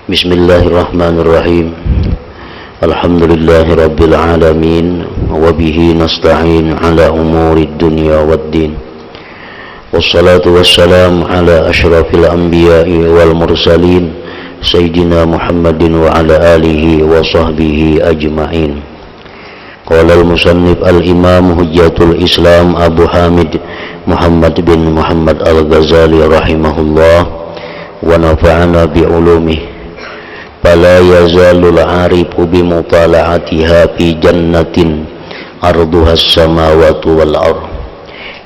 Bismillahirrahmanirrahim. Alhamdulillahi rabbil alamin. Wabihi nasta'in ala umurid dunya waddin. Wassalatu wassalamu ala ashrafil anbiya'i wal mursalin Sayyidina Muhammadin wa ala alihi wa sahbihi ajma'in. Qala al-musannif al-imam hujjatul islam Abu Hamid Muhammad bin Muhammad al-Ghazali rahimahullah wa nafa'ana bi'ulumih. Fala yazalul arifu bimutala'atiha fi jannatin arduhas samawati wal ard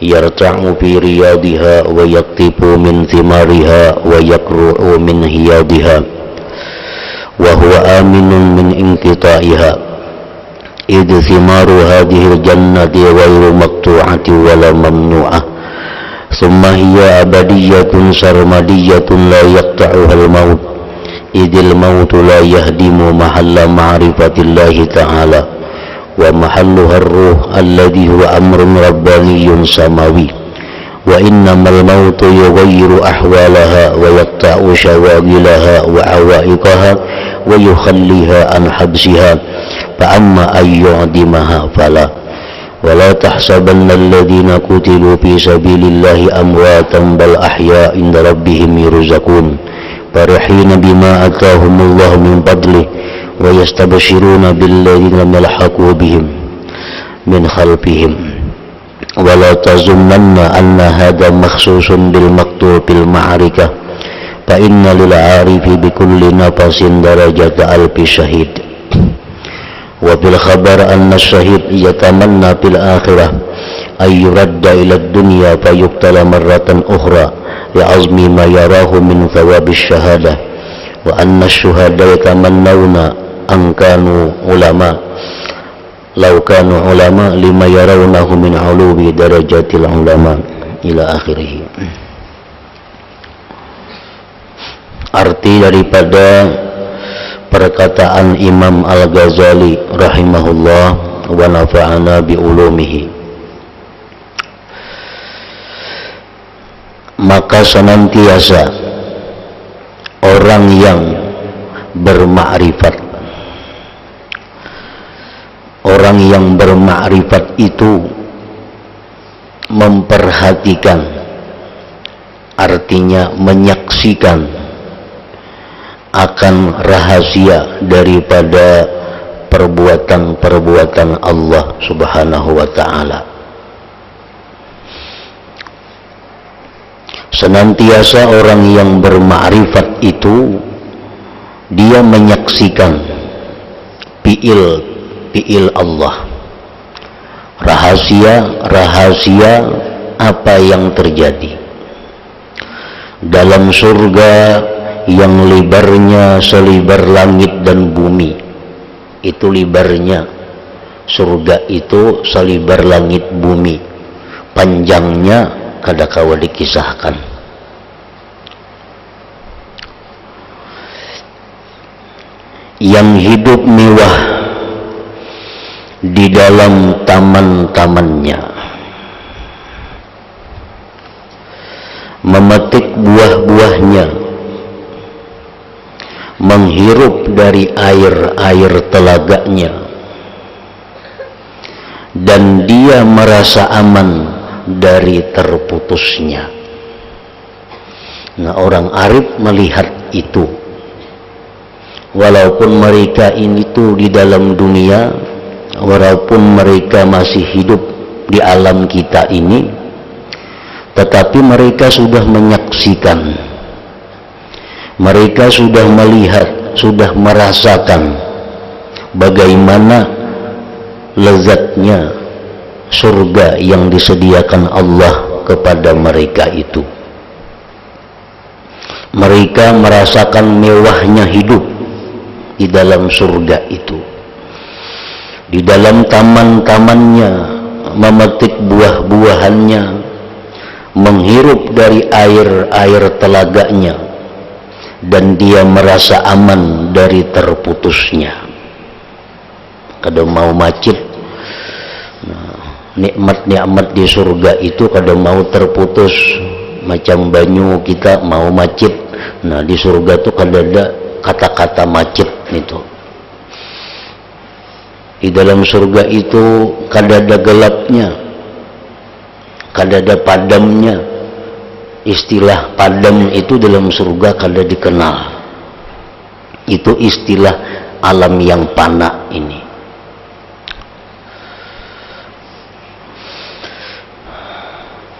yarta'u fi riyadiha wa yaktifu min thimariha wa yakru'u min hiyadiha wa huwa aminun min inqita'iha idh thimaru hadhihi al-jannati ghairu maqtu'ati wala mamnu'ah thumma hiya abadiyatun sarmadiyatun la yaqta'uha al-maut idil mautu la yahdimu mahalla ma'rifatillahi ta'ala wa mahalluha ar-ruh alladhi huwa amrun rabbaniyyun samawi wa innamal mautu yughayyiru ahwalaha wa yaqta'u shawagilaha wa awaiqaha wa yukhalliha an habsiha fa amma ayyu'dimaha fala wa la tahsabanna alladhina qutilu fi sabilillahi amwatan bal ahya'un inda rabbihim yurzaqun farihina bima atahumullahu min fadlih wa yastabshiruna billadhina lam yalhaqu bihim min khalfihim wa la tazunanna anna hadha makhsusun bil maqtu' fil ma'arikah fa inna lil 'arifi bi kulli nafasin darajata alfi syahid wa bil khabar anna syahid yatamanna fil akhirah ay yuradda ila ad-dunya fa yuqtala marratan ukhra li'azmi ma yarahu min thawabis syahadah wa anna syuhada yatamannawna an kanu ulama law kanu ulama lima yarawnahu min uluwi darajatil ulama ila akhirih. Arti daripada perkataan Imam Al-Ghazali rahimahullah wa nafa'ana bi ulumihi, maka senantiasa orang yang bermakrifat, orang yang bermakrifat itu memperhatikan, artinya menyaksikan akan rahasia daripada perbuatan-perbuatan Allah Subhanahu wa ta'ala. Senantiasa orang yang bermakrifat itu dia menyaksikan fi'il Allah, rahasia apa yang terjadi dalam surga yang lebarnya selebar langit dan bumi. Itu lebarnya surga itu selebar langit bumi, panjangnya kadakawa dikisahkan. Yang hidup mewah di dalam taman-tamannya, memetik buah-buahnya, menghirup dari air-air telaganya, dan dia merasa aman dari terputusnya. Nah, orang arif melihat itu, walaupun mereka ini tuh di dalam dunia, walaupun mereka masih hidup di alam kita ini, tetapi mereka sudah menyaksikan, mereka sudah melihat, sudah merasakan bagaimana lezatnya surga yang disediakan Allah kepada mereka itu. Mereka merasakan mewahnya hidup di dalam surga itu, di dalam taman-tamannya, memetik buah-buahannya, menghirup dari air-air telaganya, dan dia merasa aman dari terputusnya. Kada mau macet, nikmat-nikmat di surga itu kada mau terputus. Macam banyu kita mau macet, nah di surga tuh kada ada kata-kata macet itu. Di dalam surga itu kadada gelapnya, kadada padamnya. Istilah padam itu dalam surga kada dikenal. Itu istilah alam yang fana ini.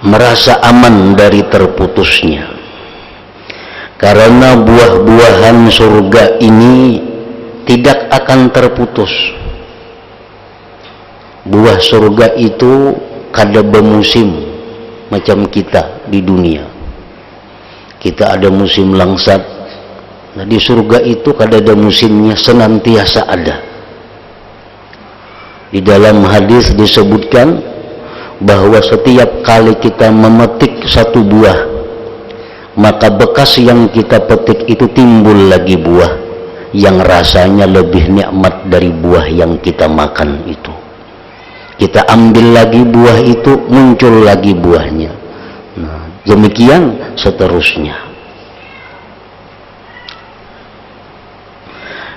Merasa aman dari terputusnya, karena buah-buahan surga ini tidak akan terputus. Buah surga itu kada bermusim macam kita di dunia. Kita ada musim langsat. Nah, di surga itu kada ada musimnya, senantiasa ada. Di dalam hadis disebutkan bahwa setiap kali kita memetik satu buah, maka bekas yang kita petik itu timbul lagi buah yang rasanya lebih nikmat dari buah yang kita makan itu. Kita ambil lagi buah itu, muncul lagi buahnya. Nah, demikian seterusnya.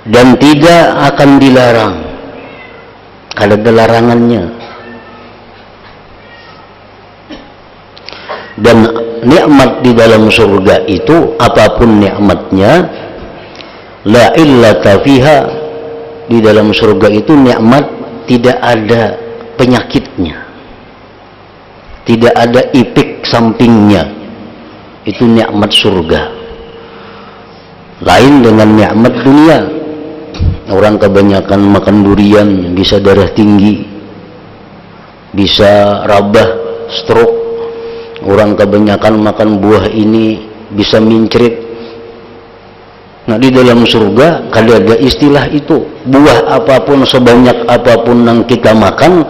Dan tidak akan dilarang, kalau ada larangannya. Dan nikmat di dalam surga itu, apapun nikmatnya, la illata fiha, di dalam surga itu nikmat tidak ada penyakitnya, tidak ada efek sampingnya. Itu nikmat surga. Lain dengan nikmat dunia. Orang kebanyakan makan durian bisa darah tinggi, bisa rabah, stroke. Orang kebanyakan makan buah ini bisa mincrit. Nah, di dalam surga kada ada istilah itu. Buah apapun, sebanyak apapun yang kita makan,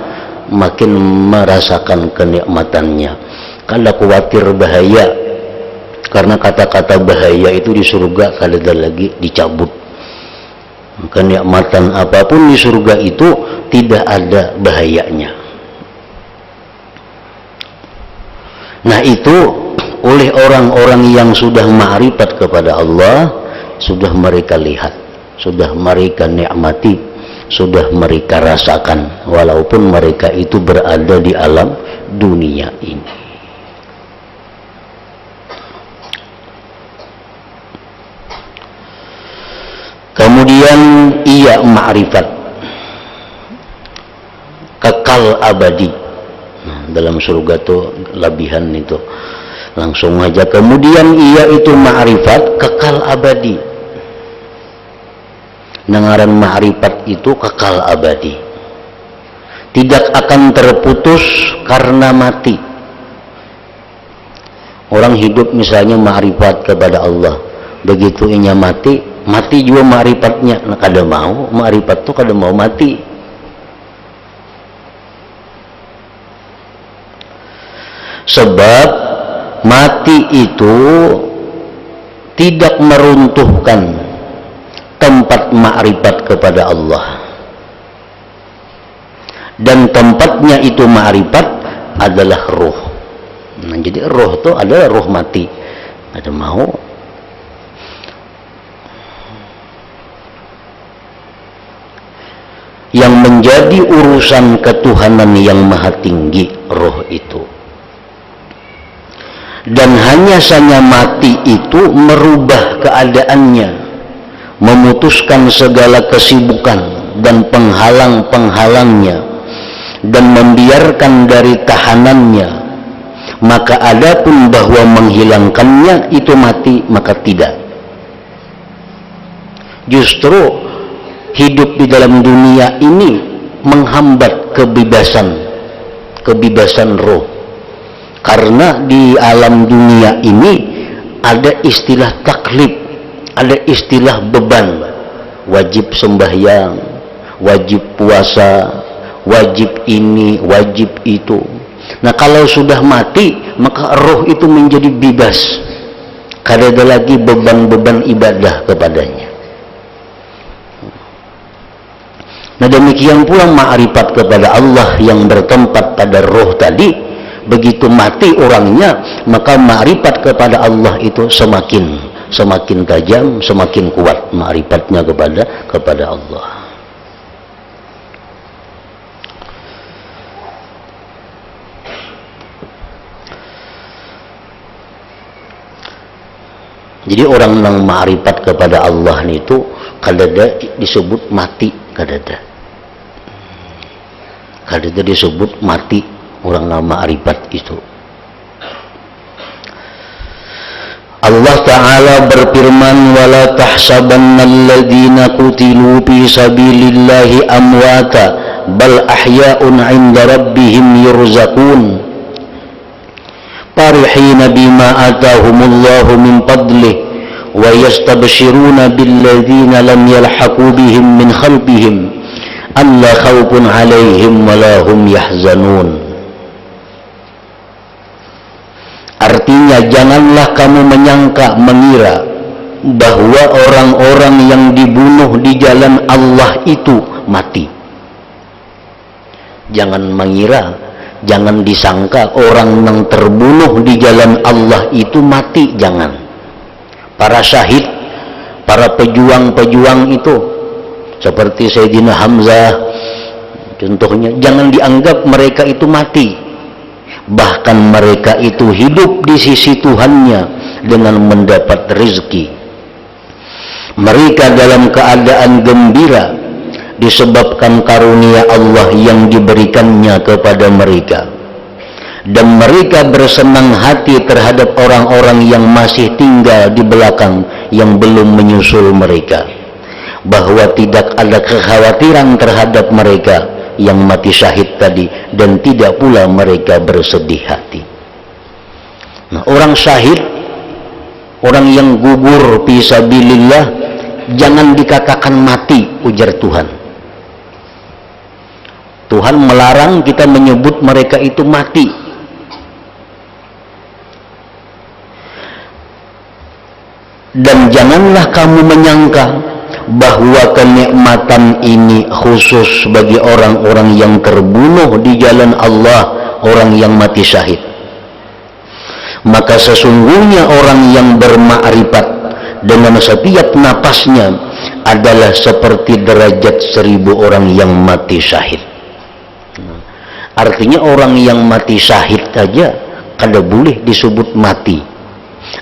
makin merasakan kenikmatannya. Kada khawatir bahaya, karena kata-kata bahaya itu di surga kada ada lagi, dicabut. Kenikmatan apapun di surga itu tidak ada bahayanya. Nah, itu oleh orang-orang yang sudah ma'rifat kepada Allah, sudah mereka lihat, sudah mereka nikmati, sudah mereka rasakan, walaupun mereka itu berada di alam dunia ini. Kemudian ia ma'rifat kekal abadi. Nah, dalam surga tuh lebihan itu langsung aja. Kemudian ia itu ma'rifat kekal abadi. Dengaran ma'rifat itu kekal abadi, tidak akan terputus karena mati. Orang hidup misalnya ma'rifat kepada Allah, begitu inya mati juga ma'rifatnya. Nah, kada mau ma'rifat tuh, kada mau mati. Sebab mati itu tidak meruntuhkan tempat ma'rifat kepada Allah, dan tempatnya itu ma'rifat adalah ruh. Nah, jadi ruh itu adalah ruh mati. Ada mau. Yang menjadi urusan ketuhanan yang maha tinggi, roh itu. Dan hanya saja mati itu merubah keadaannya, memutuskan segala kesibukan dan penghalang-penghalangnya, dan membiarkan dari tahanannya. Maka adapun bahwa menghilangkannya itu mati, maka tidak. Justru hidup di dalam dunia ini menghambat kebebasan roh. Karena di alam dunia ini ada istilah taklif, ada istilah beban. Wajib sembahyang, wajib puasa, wajib ini, wajib itu. Nah, kalau sudah mati, maka roh itu menjadi bebas. Kada ada lagi beban-beban ibadah kepadanya. Nah, demikian pula ma'rifat kepada Allah yang bertempat pada roh tadi. Begitu mati orangnya, maka ma'rifat kepada Allah itu semakin semakin tajam, semakin kuat ma'rifatnya kepada Allah. Jadi orang yang ma'rifat kepada Allah itu kadada disebut mati, kadada disebut mati orang yang ma'rifat itu. Allah Ta'ala berfirman, wala tahsabannalladzina qutilu fi sabilillahi amwata bal ahya'un 'inda rabbihim yurzaqun farihina bima atahumullahu min fadlih wa yastabshiruna billadzina lam yalhaqu bihim min khalfihim alla khawfun 'alaihim wa la hum yahzanun. Artinya, janganlah kamu mengira bahwa orang-orang yang dibunuh di jalan Allah itu mati. Jangan mengira, jangan disangka orang yang terbunuh di jalan Allah itu mati, jangan. Para syahid, para pejuang-pejuang itu seperti Sayyidina Hamzah contohnya, jangan dianggap mereka itu mati. Bahkan mereka itu hidup di sisi Tuhannya dengan mendapat rezeki. Mereka dalam keadaan gembira disebabkan karunia Allah yang diberikannya kepada mereka, dan mereka bersenang hati terhadap orang-orang yang masih tinggal di belakang yang belum menyusul mereka, bahwa tidak ada kekhawatiran terhadap mereka yang mati syahid tadi, dan tidak pula mereka bersedih hati. Nah, orang syahid, orang yang gugur fi sabilillah, jangan dikatakan mati, ujar Tuhan. Tuhan melarang kita menyebut mereka itu mati. Dan janganlah kamu menyangka bahwa kenikmatan ini khusus bagi orang-orang yang terbunuh di jalan Allah, orang yang mati syahid. Maka sesungguhnya orang yang bermakrifat dengan setiap napasnya adalah seperti derajat 1000 orang yang mati syahid. Artinya orang yang mati syahid saja kada boleh disebut mati,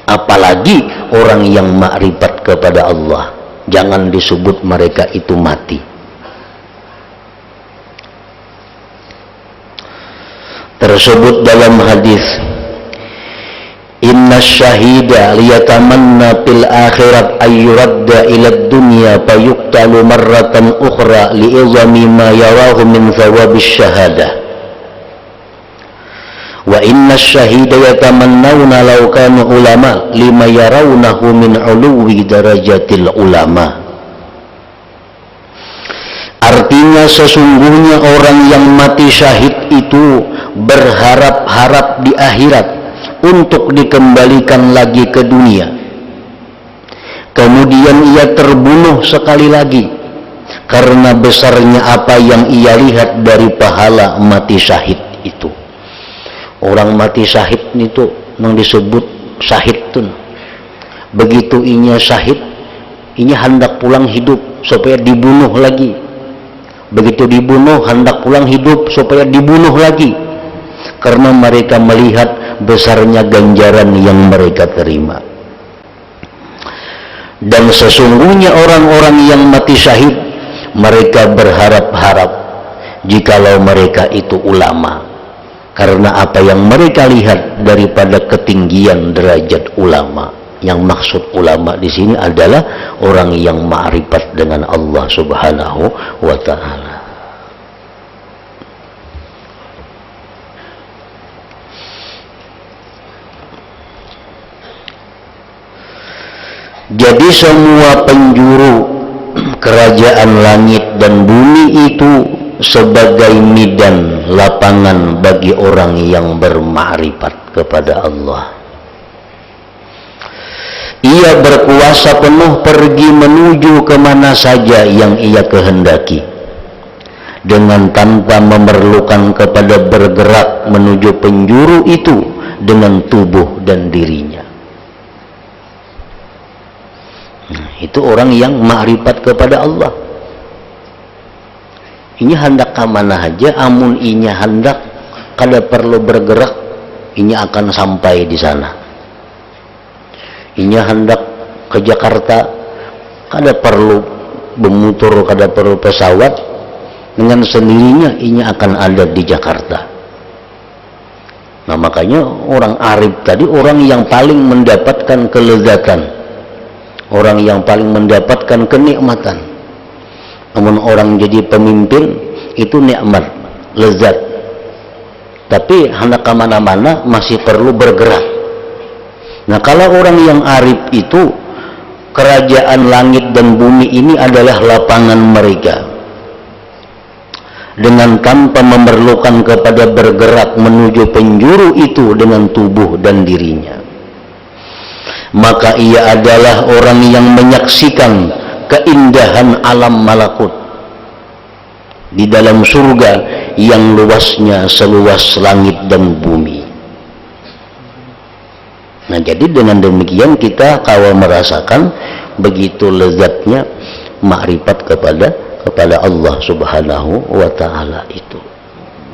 apalagi orang yang makrifat kepada Allah, jangan disebut mereka itu mati. Tersebut dalam hadis, inna syahida liyatamanna fil akhirat ayyuradda ila dunya fayuqtalu marratan ukhra li'izami ma yarahu min thawabis syahadah. Wa inna syahida yatamannawna law kanu ulama lima yarawnahu min uluwi darajatil ulama. Artinya, sesungguhnya orang yang mati syahid itu berharap-harap di akhirat untuk dikembalikan lagi ke dunia. Kemudian ia terbunuh sekali lagi karena besarnya apa yang ia lihat dari pahala mati syahid itu. Orang mati syahid itu yang disebut syahid tuh. Begitu inya syahid, inya hendak pulang hidup supaya dibunuh lagi. Begitu dibunuh, hendak pulang hidup supaya dibunuh lagi. Karena mereka melihat besarnya ganjaran yang mereka terima. Dan sesungguhnya orang-orang yang mati syahid, mereka berharap-harap jikalau mereka itu ulama. Karena apa yang mereka lihat daripada ketinggian derajat ulama. Yang maksud ulama di sini adalah orang yang ma'rifat dengan Allah Subhanahu wa ta'ala. Jadi semua penjuru kerajaan langit dan bumi itu sebagai medan lapangan bagi orang yang bermakrifat kepada Allah. Ia berkuasa penuh pergi menuju kemana saja yang ia kehendaki, dengan tanpa memerlukan kepada bergerak menuju penjuru itu dengan tubuh dan dirinya. itu orang yang ma'rifat kepada Allah. Inya hendak ke mana aja, amun inya hendak kada perlu bergerak, inya akan sampai di sana. Inya hendak ke Jakarta, kada perlu bermutur, kada perlu pesawat, dengan sendirinya inya akan ada di Jakarta. Nah makanya orang arif tadi orang yang paling mendapatkan kelezatan, orang yang paling mendapatkan kenikmatan. Namun orang jadi pemimpin itu nikmat, lezat, tapi hendak kemana-mana masih perlu bergerak. Nah kalau orang yang arif itu, kerajaan langit dan bumi ini adalah lapangan mereka, dengan tanpa memerlukan kepada bergerak menuju penjuru itu dengan tubuh dan dirinya. Maka ia adalah orang yang menyaksikan keindahan alam malakut di dalam surga yang luasnya seluas langit dan bumi. Nah jadi dengan demikian kita kalau merasakan begitu lezatnya makrifat kepada Allah Subhanahu wa ta'ala itu.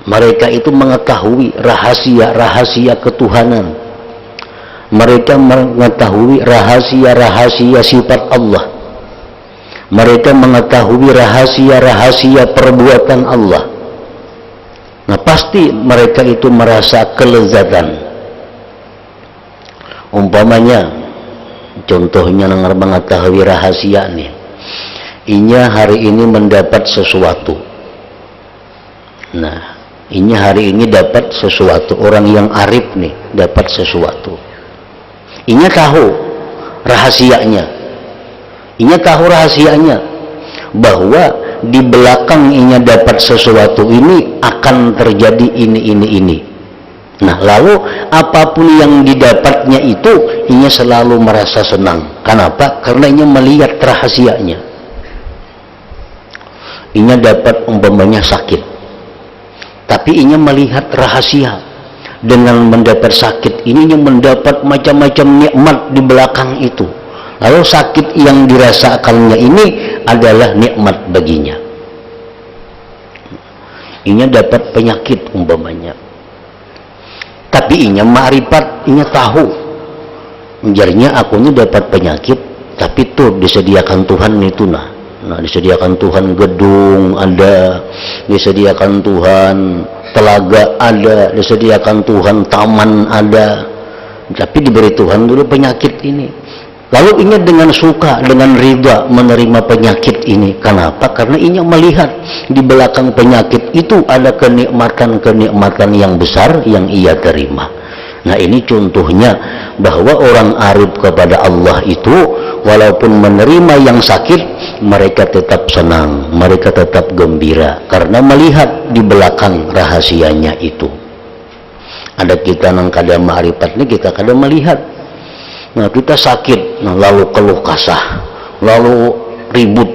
Mereka itu mengetahui rahasia-rahasia ketuhanan. Mereka mengetahui rahasia-rahasia sifat Allah. Mereka mengetahui rahasia-rahasia perbuatan Allah. Nah pasti mereka itu merasa kelezatan. Umpamanya, contohnya mengetahui rahasia nih, inya hari ini mendapat sesuatu. Nah, inya hari ini dapat sesuatu, orang yang arif nih dapat sesuatu. Inya tahu rahasianya. Inya tahu rahasianya bahwa di belakang inya dapat sesuatu ini akan terjadi ini. Nah, lalu apapun yang didapatnya itu inya selalu merasa senang. Kenapa? Karena inya melihat rahasianya. Inya dapat umpamanya sakit, tapi inya melihat rahasia. Dengan mendapat sakit ini inya mendapat macam-macam nikmat di belakang itu. Lalu sakit yang dirasakannya ini adalah nikmat baginya. Inya dapat penyakit umpamanya, tapi inya ma'rifat, inya tahu menjadinya akunya dapat penyakit, tapi tuh disediakan Tuhan itu nah disediakan Tuhan gedung ada, disediakan Tuhan telaga ada, disediakan Tuhan taman ada, tapi diberi Tuhan dulu penyakit ini. Lalu inya dengan suka, dengan ridha menerima penyakit ini. Kenapa? Karena inya melihat di belakang penyakit itu ada kenikmatan-kenikmatan yang besar yang ia terima. Nah ini contohnya bahwa orang arif kepada Allah itu walaupun menerima yang sakit, mereka tetap senang, mereka tetap gembira karena melihat di belakang rahasianya itu. Ada kita nang kada ma'rifat ini, kita kada melihat. Nah kita sakit, nah, lalu keluh kasah, lalu ribut,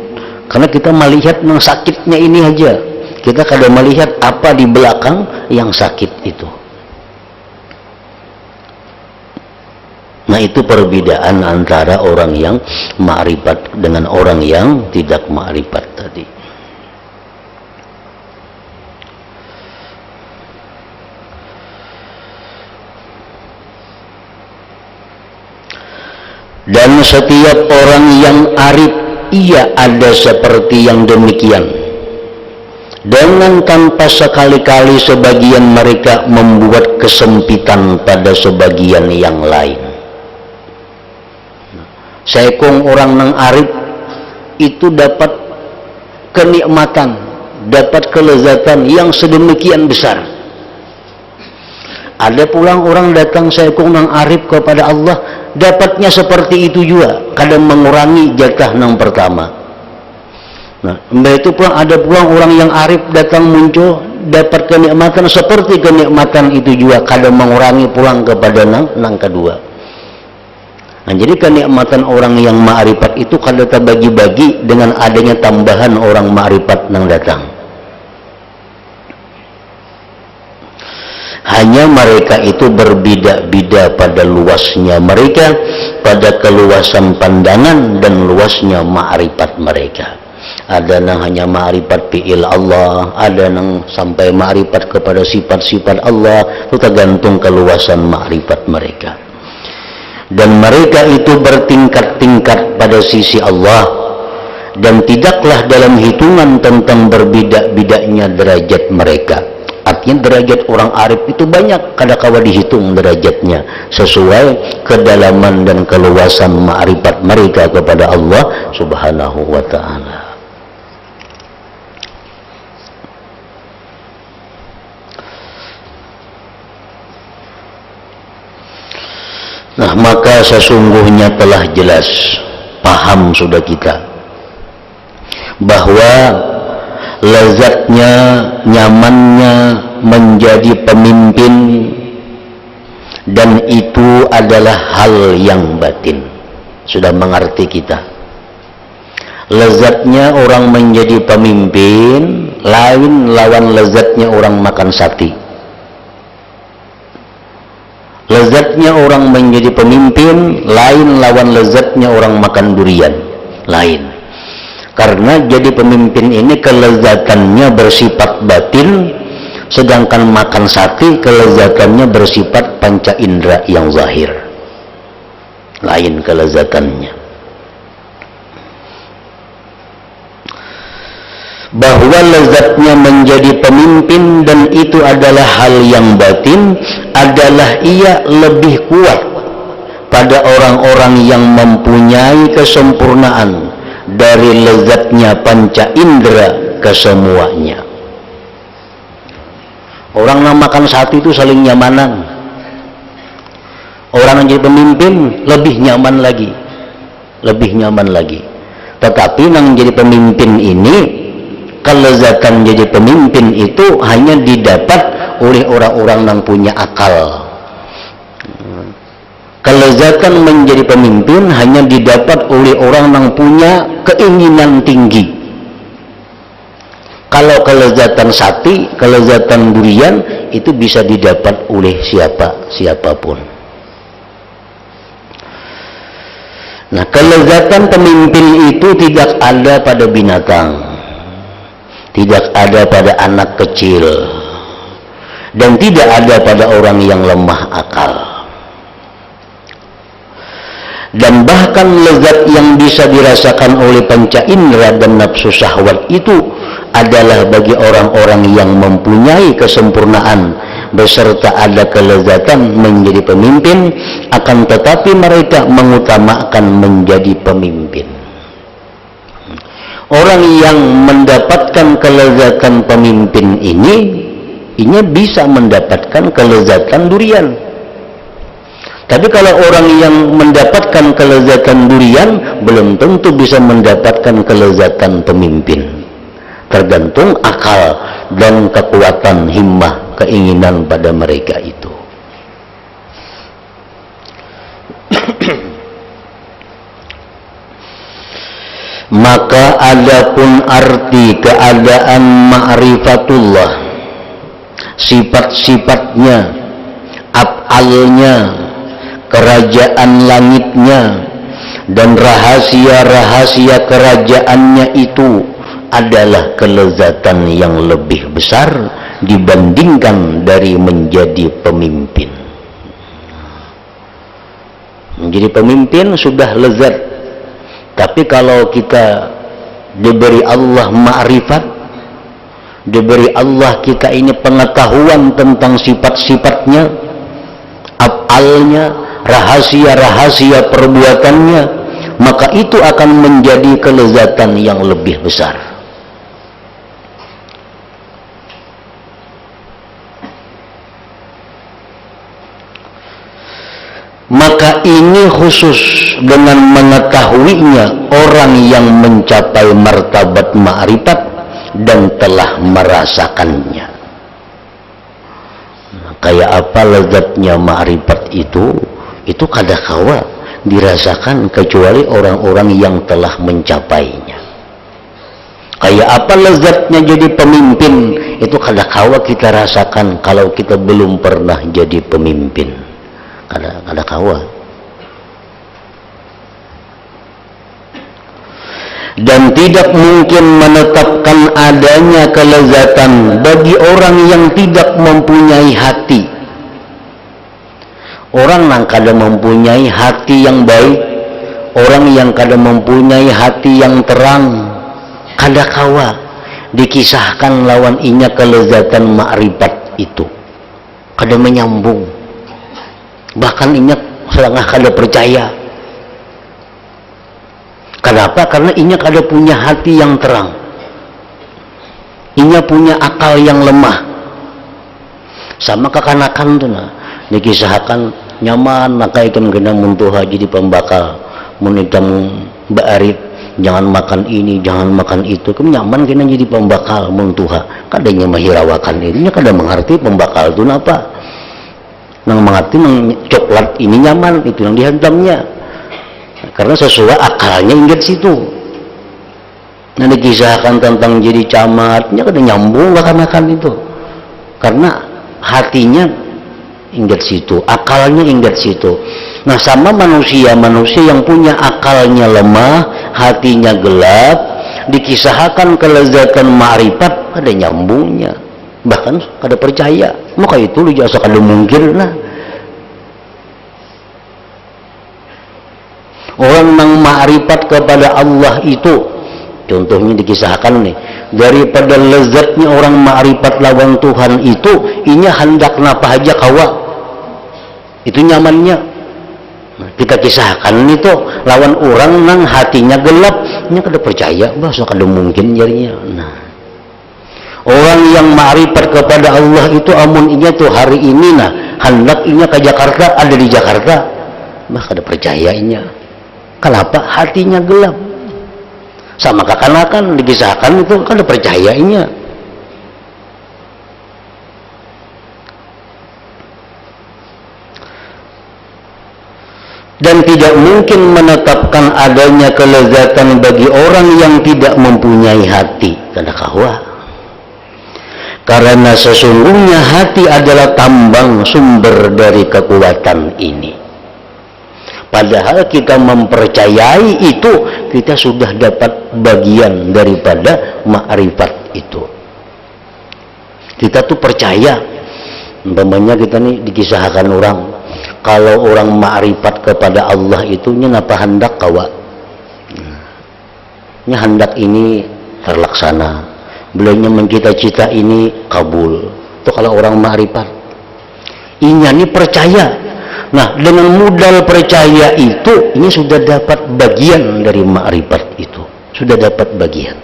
karena kita melihat yang sakitnya ini aja, kita kada melihat apa di belakang yang sakit itu. Nah itu perbedaan antara orang yang ma'rifat dengan orang yang tidak ma'rifat tadi. Dan setiap orang yang arif ia ada seperti yang demikian, dengan tanpa sekali-kali sebagian mereka membuat kesempitan pada sebagian yang lain. Seekong orang nang arif itu dapat kenikmatan, dapat kelezatan yang sedemikian besar. Ada pulang orang datang seekong nang arif kepada Allah, dapatnya seperti itu juga, kadang mengurangi jatah nang pertama. Nah, itu pulang ada pulang orang yang arif datang muncul, dapat kenikmatan seperti kenikmatan itu juga, kadang mengurangi pulang kepada nang kedua. Nah, jadi kenikmatan orang yang ma'rifat itu kadang terbagi-bagi dengan adanya tambahan orang ma'rifat nang datang. Hanya mereka itu berbeda-beda pada luasnya mereka, pada keluasan pandangan dan luasnya ma'rifat mereka. Ada yang hanya ma'rifat fi'il Allah, ada yang sampai ma'rifat kepada sifat-sifat Allah. Itu tergantung keluasan ma'rifat mereka. Dan mereka itu bertingkat-tingkat pada sisi Allah, dan tidaklah dalam hitungan tentang berbeda-bedanya derajat mereka. Artinya derajat orang arif itu banyak, kadang-kala dihitung derajatnya sesuai kedalaman dan keluasan ma'rifat mereka kepada Allah Subhanahu wa ta'ala. Nah, maka sesungguhnya telah jelas, paham sudah kita, bahwa lezatnya, nyamannya menjadi pemimpin, dan itu adalah hal yang batin. Sudah mengerti kita. Lezatnya orang menjadi pemimpin lain lawan lezatnya orang makan sate. Lezatnya orang menjadi pemimpin lain lawan lezatnya orang makan durian. Lain. Karena jadi pemimpin ini kelezatannya bersifat batin, sedangkan makan sate kelezatannya bersifat panca indera yang zahir. Lain kelezatannya. Bahwa lezatnya menjadi pemimpin dan itu adalah hal yang batin, adalah ia lebih kuat pada orang-orang yang mempunyai kesempurnaan dari lezatnya panca indera kesemuanya. Orang yang makan sate itu saling nyamanan. Orang yang jadi pemimpin lebih nyaman lagi, lebih nyaman lagi. Tetapi yang jadi pemimpin ini, kelezatan jadi pemimpin itu hanya didapat oleh orang-orang yang punya akal. Kelezatan menjadi pemimpin hanya didapat oleh orang yang punya keinginan tinggi. Kalau kelezatan sate, kelezatan durian itu bisa didapat oleh siapapun. Nah, kelezatan pemimpin itu tidak ada pada binatang, tidak ada pada anak kecil, dan tidak ada pada orang yang lemah akal. Dan bahkan lezat yang bisa dirasakan oleh panca indera dan nafsu syahwat itu adalah bagi orang-orang yang mempunyai kesempurnaan beserta ada kelezatan menjadi pemimpin, akan tetapi mereka mengutamakan menjadi pemimpin. Orang yang mendapatkan kelezatan pemimpin ini bisa mendapatkan kelezatan durian. Tapi kalau orang yang mendapatkan kelezatan durian, belum tentu bisa mendapatkan kelezatan pemimpin. Tergantung akal dan kekuatan himmah, keinginan pada mereka itu. Maka adapun arti keadaan ma'rifatullah, sifat-sifatnya, af'alnya, kerajaan langitnya, dan rahasia-rahasia kerajaannya itu adalah kelezatan yang lebih besar dibandingkan dari menjadi pemimpin. Menjadi pemimpin sudah lezat, tapi kalau kita diberi Allah ma'rifat, diberi Allah kita ini pengetahuan tentang sifat-sifatnya, af'alnya, rahasia-rahasia perbuatannya, maka itu akan menjadi kelezatan yang lebih besar. Maka ini khusus dengan mengetahuinya orang yang mencapai martabat ma'rifat dan telah merasakannya. Kayak apa lezatnya ma'rifat itu kadangkala dirasakan kecuali orang-orang yang telah mencapainya. Kayak apa lezatnya jadi pemimpin, itu kadangkala kita rasakan kalau kita belum pernah jadi pemimpin. Kadangkala. dan tidak mungkin menetapkan adanya kelezatan bagi orang yang tidak mempunyai hati. Orang yang kada mempunyai hati yang baik, orang yang kada mempunyai hati yang terang, kada kawa dikisahkan lawan inya kelezatan ma'rifat itu, kada menyambung, bahkan inya setengah kada percaya. Kenapa? Karena inya kada punya hati yang terang, inya punya akal yang lemah. Sama kekanakan tuh nah, dikisahkan nyaman maka ikan kena muntuha jadi pembakal, menitang baarit jangan makan ini jangan makan itu, kamu nyaman kena jadi pembakal muntuha, kadanya mahirawakan ini, kada mengerti pembakal itu apa, nang mengerti nang coklat ini nyaman, itu yang dihantamnya, karena sesuai akalnya ingat situ. Nah dikisahkan tentang jadi camatnya kada nyambung akan itu, karena hatinya ingat situ, akalnya ingat situ. Nah sama manusia yang punya akalnya lemah, hatinya gelap, dikisahkan kelezatan ma'rifat ada nyambungnya, bahkan kada percaya. Maka itu lu jasa kada mungkin lah. Orang yang ma'rifat kepada Allah itu, contohnya dikisahkan nih, daripada lezatnya orang ma'rifat lawan Tuhan itu, inya hendak napa aja kawa, itu nyamannya. Nah, kita kisahkan itu lawan orang nang hatinya gelap, nya kada percaya, bahasa kada mungkin jadinya. Nah, orang yang ma'rifat kepada Allah itu amun inya tuh hari ini nah hendak inya ke Jakarta, ada di Jakarta, bah kada percaya inya. Kenapa? Hatinya gelap. Sama kekanakan dikisahkan itu kada percayainya. Dan tidak mungkin menetapkan adanya kelezatan bagi orang yang tidak mempunyai hati, kada kawa. Karena sesungguhnya hati adalah tambang sumber dari kekuatan ini. Padahal kita mempercayai itu, kita sudah dapat bagian daripada ma'rifat itu. Kita tuh percaya, umpamanya kita nih dikisahkan orang, kalau orang ma'rifat kepada Allah itu nya napa hendak kawa, nya hendak ini terlaksana, belanya mencita-cita ini kabul. Itu kalau orang ma'rifat, inya nih percaya. Nah, dengan modal percaya itu, ini sudah dapat bagian dari ma'rifat itu. Sudah dapat bagian.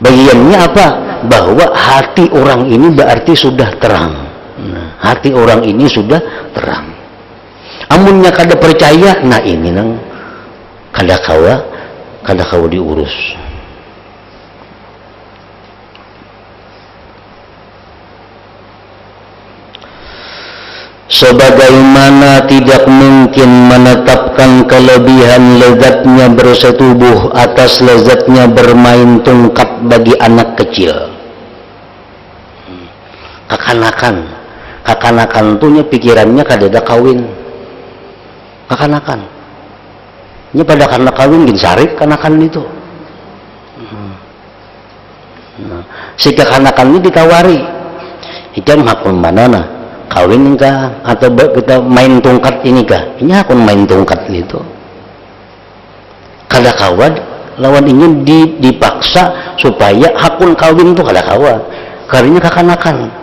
Bagiannya apa? Bahwa hati orang ini berarti sudah terang. Nah, hati orang ini sudah terang. Amunnya kada percaya, nah ini nang kada kawa diurus. Sebagaimana tidak mungkin menetapkan kelebihan lezatnya bersetubuh atas lezatnya bermain tungkat bagi anak kecil. Kekanakan tuhnya pikirannya kada ada kawin. Kekanakan nya pada karena kawin gin sarik kanakan itu. Nah, si kekanakan ini ditawari, ikan hakun mana nah, kawin kah atau kita main tungkat ini kah? Ini hakun main tungkat itu. Kada kawad lawan ini dipaksa supaya hakun kawin itu kada kawad. Karena kekanakan.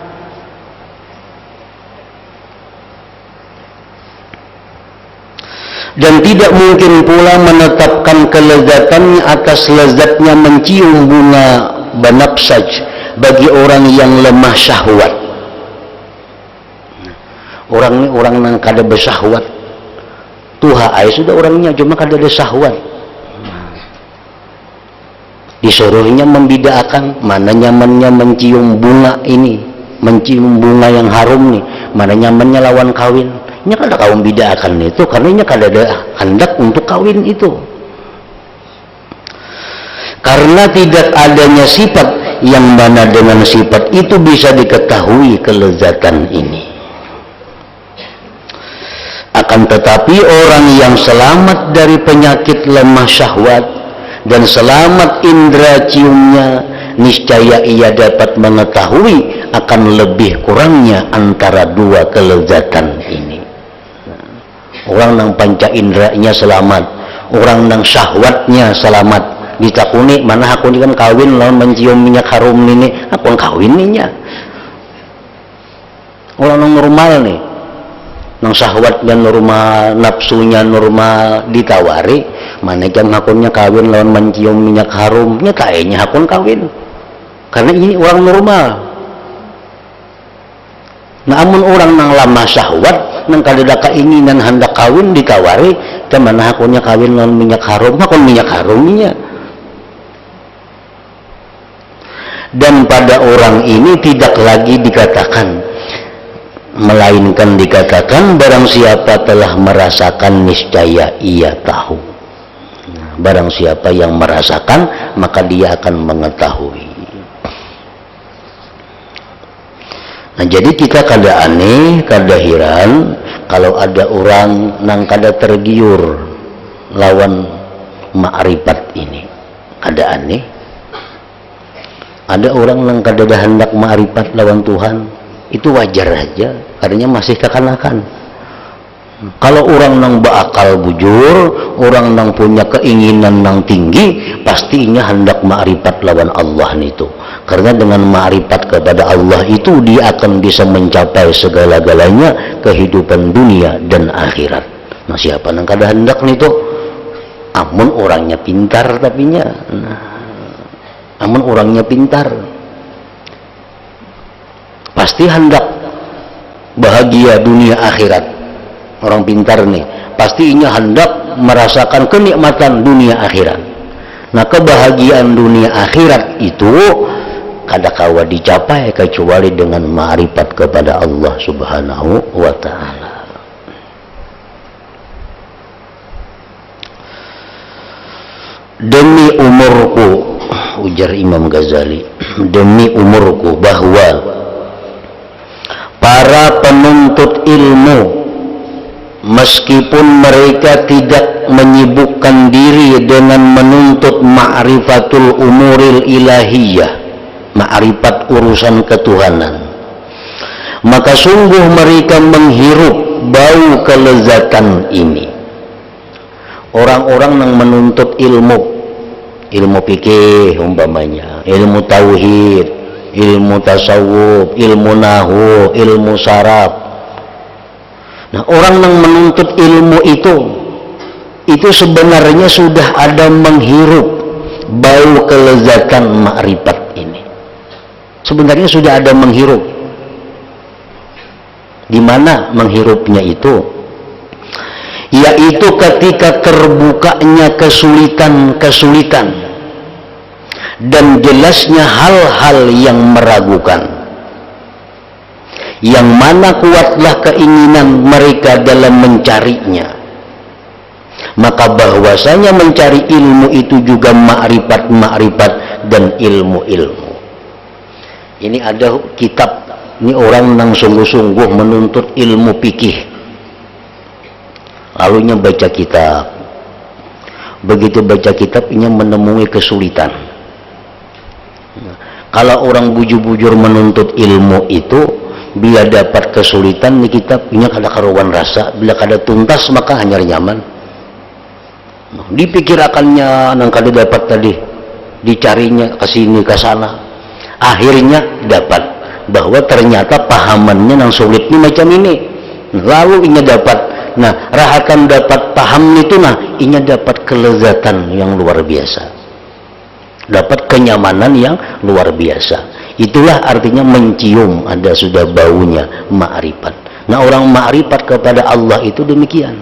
Dan tidak mungkin pula menetapkan kelezatannya atas lezatnya mencium bunga banafsaj bagi orang yang lemah syahwat. Orang yang kada bersahwat, tuha ay sudah orangnya cuma kada ada syahwat. Disuruhnya membedakan mana nyamannya mencium bunga ini, mencium bunga yang harum nih, mana nyamannya lawan kawin. Nya kada kawin bedakan itu karena nya kada ada hendak untuk kawin itu. Karena tidak adanya sifat yang mana dengan sifat itu bisa diketahui kelezatan ini. Akan tetapi orang yang selamat dari penyakit lemah syahwat dan selamat indera ciumnya, niscaya ia dapat mengetahui akan lebih kurangnya antara dua kelezatan ini. Orang nang panca inderanya selamat, orang nang syahwatnya selamat. Ditakuni mana aku ini kan kawin lawan mencium minyak harum ini, aku kawin ninya. Orang nang normal nih, nang syahwatnya normal, nafsunya normal, ditawari mana jam hakunnya kawin lawan mencium minyak harum, nyatanya hakun kawin karena ini orang normal. Namun orang nang lama syahwat, nang kadada keinginan hendak kawin ditawari kemana hakunnya kawin lawan minyak harum, hakun minyak harumnya. Dan pada orang ini tidak lagi dikatakan, melainkan dikatakan barang siapa telah merasakan niscaya ia tahu. Nah, barang siapa yang merasakan maka dia akan mengetahui. Nah, jadi kita kada aneh, kada heran kalau ada orang nang kada tergiur lawan ma'rifat ini. Kada aneh. Ada orang nang kada hendak ma'rifat lawan Tuhan. Itu wajar aja, karena masih kekanakan. Kalau orang nang berakal bujur, orang nang punya keinginan nang tinggi, pastinya hendak ma'rifat lawan Allah itu. Karena dengan ma'rifat kepada Allah itu dia akan bisa mencapai segala-galanya kehidupan dunia dan akhirat. Nah, siapa nang kada hendak itu? Amun orangnya pintar tapinya. Amun orangnya pintar, pasti hendak bahagia dunia akhirat. Orang pintar nih pastinya hendak merasakan kenikmatan dunia akhirat. Nah, kebahagiaan dunia akhirat itu kada kawa dicapai kecuali dengan ma'rifat kepada Allah Subhanahu wa ta'ala. Demi umurku, ujar Imam Ghazali, demi umurku bahwa para penuntut ilmu meskipun mereka tidak menyibukkan diri dengan menuntut ma'rifatul umuril ilahiyah, ma'rifat urusan ketuhanan, maka sungguh mereka menghirup bau kelezatan ini. Orang-orang yang menuntut ilmu fikih umpamanya, ilmu tauhid, ilmu tasawuf, ilmu nahu, ilmu saraf. Nah, orang yang menuntut ilmu itu sebenarnya sudah ada menghirup bau kelezatan ma'rifat ini. Sebenarnya sudah ada menghirup. Di mana menghirupnya itu? Yaitu ketika terbukanya kesulitan-kesulitan dan jelasnya hal-hal yang meragukan, yang mana kuatlah keinginan mereka dalam mencarinya, maka bahwasanya mencari ilmu itu juga ma'rifat dan ilmu-ilmu. Ini ada kitab, ini orang yang sungguh-sungguh menuntut ilmu fikih, lalunya baca kitab. Begitu baca kitab ini menemui kesulitan. Kalau orang bujur-bujur menuntut ilmu itu, bila dapat kesulitan di kitab ini kada karuan rasa, bila kada tuntas maka hanya nyaman. Dipikir akannya nang kada dapat tadi, dicarinya ke sini ke sana, akhirnya dapat bahwa ternyata pahamannya nang sulit ini macam ini, lalu ini dapat. Nah, rahakan dapat paham itu, nah ini dapat kelezatan yang luar biasa, dapat kenyamanan yang luar biasa. Itulah artinya mencium, ada sudah baunya ma'rifat. Nah, orang ma'rifat kepada Allah itu demikian.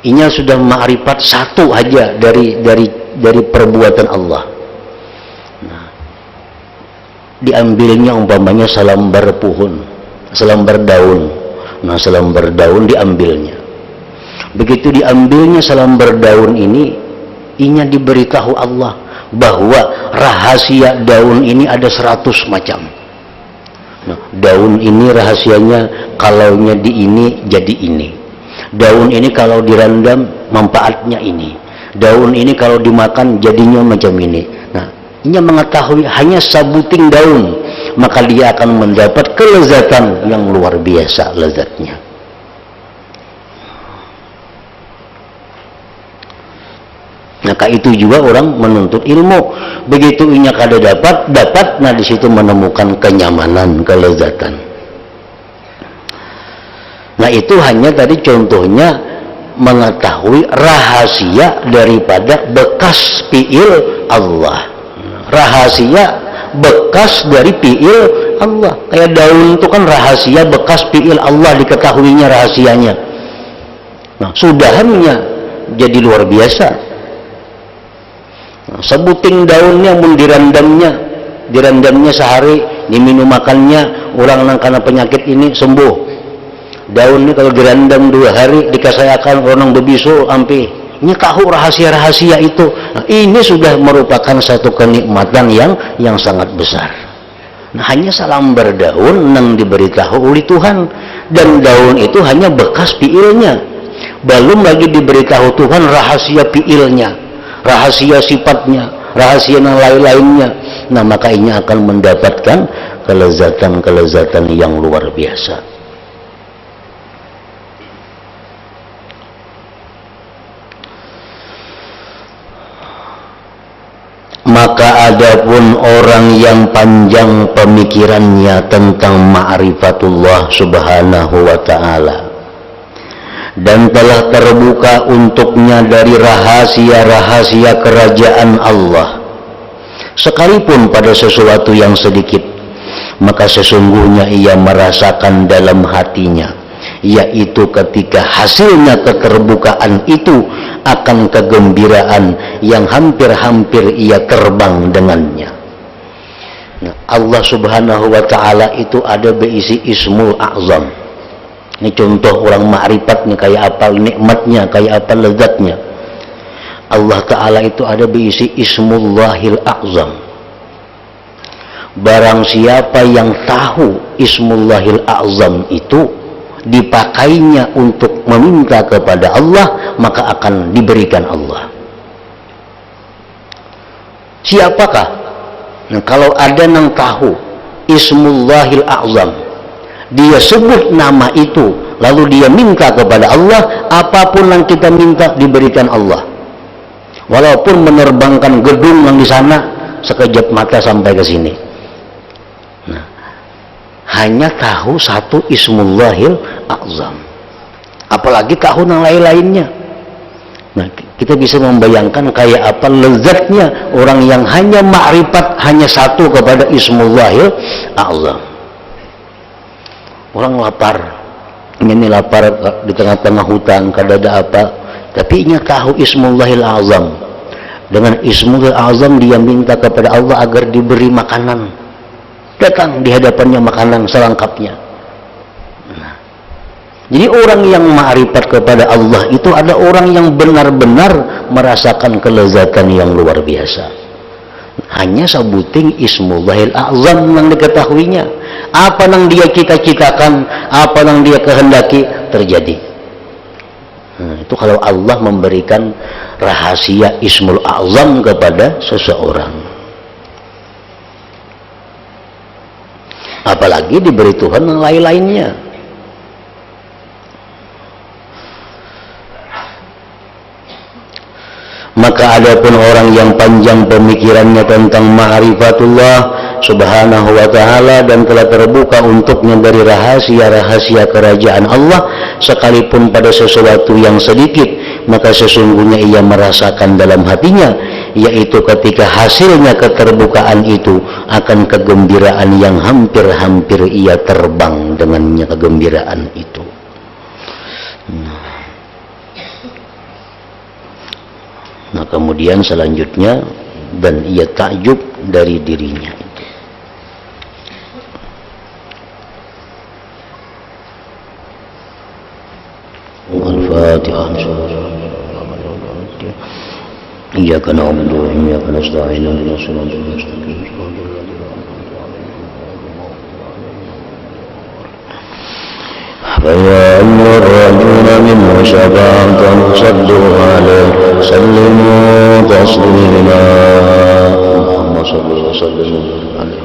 Ini sudah ma'rifat satu aja dari perbuatan Allah. Nah, diambilnya umpamanya selembar pohon, selembar daun. Nah, selembar daun diambilnya. Begitu diambilnya selembar daun ini diberitahu Allah bahwa rahasia daun ini ada 100 macam. Nah, daun ini rahasianya kalaunya di ini jadi ini. Daun ini kalau direndam manfaatnya ini. daun ini kalau dimakan jadinya macam ini. Nah, dia mengetahui hanya sabuting daun, maka dia akan mendapat kelezatan yang luar biasa lezatnya. Maka itu juga orang menuntut ilmu. Begitu inya kada dapat, nah di situ menemukan kenyamanan, kelezatan. Nah itu hanya tadi contohnya mengetahui rahasia daripada bekas fi'il Allah. Rahasia bekas dari fi'il Allah. Kayak daun itu kan rahasia bekas fi'il Allah, diketahuinya rahasianya. Nah, sudahannya jadi luar biasa. Nah, sebuting daunnya mun dirandamnya sehari, diminum makannya, orang yang karena penyakit ini sembuh. Daun ini kalau dirandam 2 hari dikasayakan orang bebisu ampi. Ini tahu rahasia-rahasia itu. Nah, ini sudah merupakan satu kenikmatan yang sangat besar. Nah, hanya salambar daun yang diberitahu oleh Tuhan, dan daun itu hanya bekas fiilnya. Belum lagi diberitahu Tuhan rahasia fiilnya, rahasia sifatnya, rahasia yang lain-lainnya. Nah, maka ini akan mendapatkan kelezatan-kelezatan yang luar biasa. Maka adapun orang yang panjang pemikirannya tentang ma'rifatullah subhanahu wa ta'ala dan telah terbuka untuknya dari rahasia-rahasia kerajaan Allah, sekalipun pada sesuatu yang sedikit, maka sesungguhnya ia merasakan dalam hatinya, yaitu ketika hasilnya keterbukaan itu akan kegembiraan yang hampir-hampir ia terbang dengannya. Nah, Allah subhanahu wa ta'ala itu ada berisi ismul a'zam. Ini contoh orang ma'rifat nih, kayak apa nikmatnya, kayak apa lezatnya. Allah ta'ala itu ada berisi ismullahil a'zam. Barang siapa yang tahu ismullahil a'zam itu dipakainya untuk meminta kepada Allah, maka akan diberikan Allah. Siapakah? Nah, kalau ada yang tahu ismullahil a'zam, dia sebut nama itu, lalu dia minta kepada Allah, apapun yang kita minta diberikan Allah. Walaupun menerbangkan gedung yang di sana sekejap mata sampai ke sini. Nah, hanya tahu satu ismullahil a'zam, apalagi tahu yang lain-lainnya. Nah, kita bisa membayangkan kayak apa lezatnya orang yang hanya ma'rifat, hanya satu kepada ismullahil a'zam. Orang lapar, ini lapar di tengah-tengah hutan, kada ada apa, tapi ia tahu ismullahil a'zam. Dengan ismullahil a'zam dia minta kepada Allah agar diberi makanan. Datang di hadapannya makanan selengkapnya. Nah, jadi orang yang ma'rifat kepada Allah itu ada orang yang benar-benar merasakan kelezatan yang luar biasa. Hanya sebuting ismullahil a'zam yang diketahuinya. Apa yang dia cita-citakan, apa yang dia kehendaki terjadi. Nah, itu kalau Allah memberikan rahasia ismul a'zam kepada seseorang. Apalagi diberi Tuhan yang lain-lainnya. Maka adapun orang yang panjang pemikirannya tentang ma'rifatullah subhanahu wa ta'ala dan telah terbuka untuknya dari rahasia-rahasia kerajaan Allah, sekalipun pada sesuatu yang sedikit, maka sesungguhnya ia merasakan dalam hatinya, yaitu ketika hasilnya keterbukaan itu akan kegembiraan yang hampir-hampir ia terbang dengannya kegembiraan itu. Nah, kemudian selanjutnya, dan ia takjub dari dirinya itu. Al-Fatihah. Iyyaka na'budu wa iyyaka nasta'in ihdinas siratal mustaqim. فيا أيها الرجل منه شفاعة صدوا عليه وسلموا تسليما اللهم صل وسلم عليه